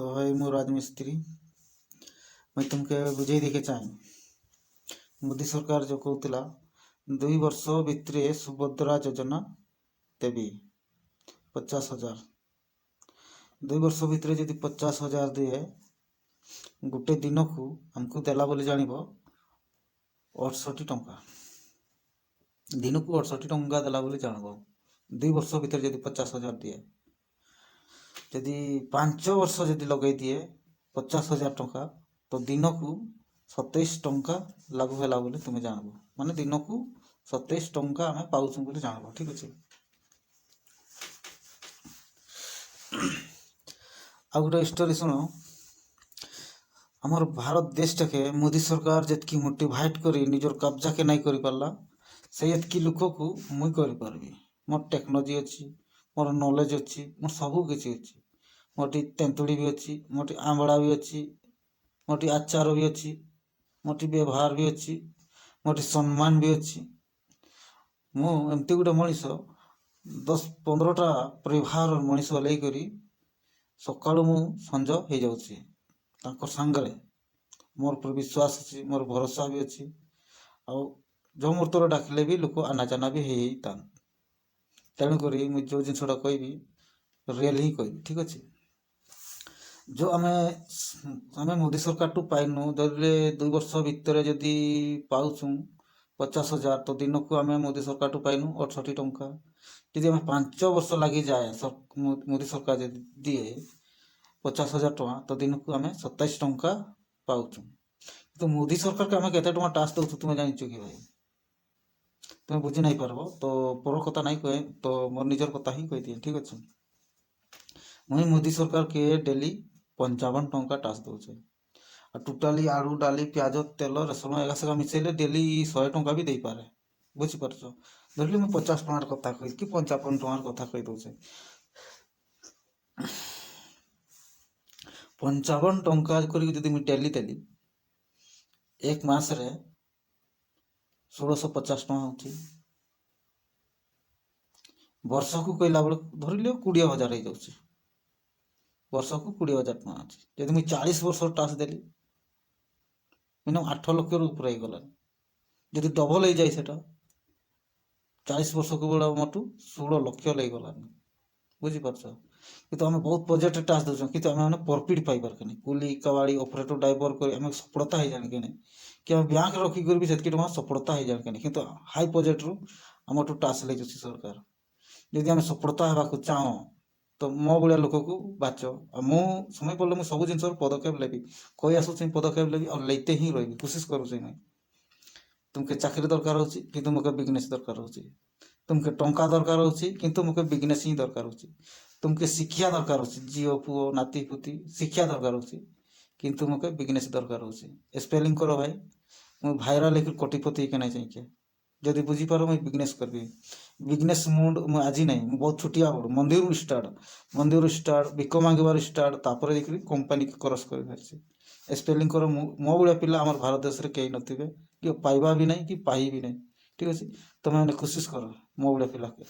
तो भाई मु राजमिस्त्री मैं तुमके बुझे देखे चाहे मोदी सरकार जो कहला 2 वर्ष भितर सुभद्रा योजना देवी 50,000 2 वर्ष भितर जदि 50,000 दिए गोटे दिन को आमको देला बोली जान 68 टंका दिन को 68 टंका देला बोली जानब 2 वर्ष भितर जदि 50,000 दिए जदि 5 वर्ष जदि लगे दिए 50,000 टंका तो दिन को 27 टंका लागू है बोले तुम्हें जानब माने दिन को 27 टंका आम पाऊँ बोले जानब ठीक अच्छे। आ गोटे स्टोरी शुण आमर भारत देश टाके मोदी सरकार जितकी मोटिवेट करी निजर कब्जा के नहीं कर पारला से इतकी लोक को मुई कर पारबी मोर टेक्नोलोजी अच्छी मोर नॉलेज अच्छी मोर सब किसी अच्छी मोटी तेंतुड़ी भी अच्छी मोटी आंबड़ा भी अच्छी मोटी आचार भी अच्छी मोटी व्यवहार भी अच्छी मोटी सम्मान भी अच्छी मुझे गोटे मनीष 10-15टा परिवार मनीष लेकर सका मु संज हो जाऊँ सांगरे मोर पर विश्वास अच्छी मोर भरोसा भी अच्छी आ जो मुहूर्त डाकिले भी लोक आनाजाना भी होता तेणुक मुझे जो जिनसा कहबी रियल ही कह ठीक अच्छे। जो आमे मोदी सरकार टू पाइनु जदि 2 वर्ष भितर जदि पाऊँ 50,000 तो दिन को आमे मोदी सरकार टू पाइनु 68 टंका जदि आम 5 वर्ष लगी जाए मोदी सरकार जदि दिए 50,000 टंका तो दिन को आम 27 टंका पाऊँ तो मोदी सरकार के आम केते टंका टास्क दौर तुम्हें जान कि भाई तुम्हें बुझी नहीं पारब तो पर कथा नहीं कहे तो मोर निजर कथा ही कही दिए ठीक अच्छे। मुझे मोदी सरकार के डेली 55 टंका टास्क दौचे टोटाली आलू डाली प्याज तेल रेसन एगासेगा मिसेले डेली 100 टंका भी दे पारे बुझीपार धरली मुझे 50 टंकार कथा कही कि 55 टंकार कथा कही दौचे 55 टंका करी मुझे डेली देली एक मास रे 1650 टंका होची वर्ष को कहला बेले धरल 20,000 हो जाऊँ वर्ष को 20,000 टंका अच्छी जब मुझे 40 वर्ष टास्क देली मिनिमम 8 लाख ऊपर हो गला जदि डबल हो जाए 40 वर्ष को बड़ा मोटू 16 लाख गला बुझीपार कि आम बहुत बजेट टास्क दौर कि प्रॉफिट पाइबार के कुली कबाड़ी ऑपरेटर ड्राइवर कर सफलता हो जाने के कि बैंक रखिक भी से सफलता हो जाने कि हाई बजेट रू आम टास्क ले सरकार जदि आम सफलता होगा चाह तो मो भाया लोक को बाच मु समय पड़े मुझे सब जिन पदक्षेप लेवी कही आसूँ पदक्षेप लेवी और लेते ही रही कोशिश करुँच मुझे तुमके चाकरी दरकार हो कि मोके बिजनेस दरकार हो तुमके टंका दरकार हो कि मोके बिजनेस ही दरकार हो तुमके शिक्षा दरकार हो झील पुओ नाती पुती शिक्षा दरकार हो कि मोके बिजनेस दरकार हो स्पेलिंग करो भाई मुझे भाईराल लेकिन कोटिपति के नहीं चाहिए जदि बुझीपार मुझे बिजनेस करी बिजनेस मुड मुझे आज नहीं मुझे बहुत छुटिया बड़ मंदिर स्टार्ट बिक मांगबार स्टार्ट तापर देखिए कंपनी क्रस कर स्पेलिंग कर मो भाया पिला आम भारत देश में कहीं नथिबे कि पाइबा भी नहीं कि पाई भी नहीं ठीक अच्छे तुम मैंने कोशिश कर मो भाया पिला के।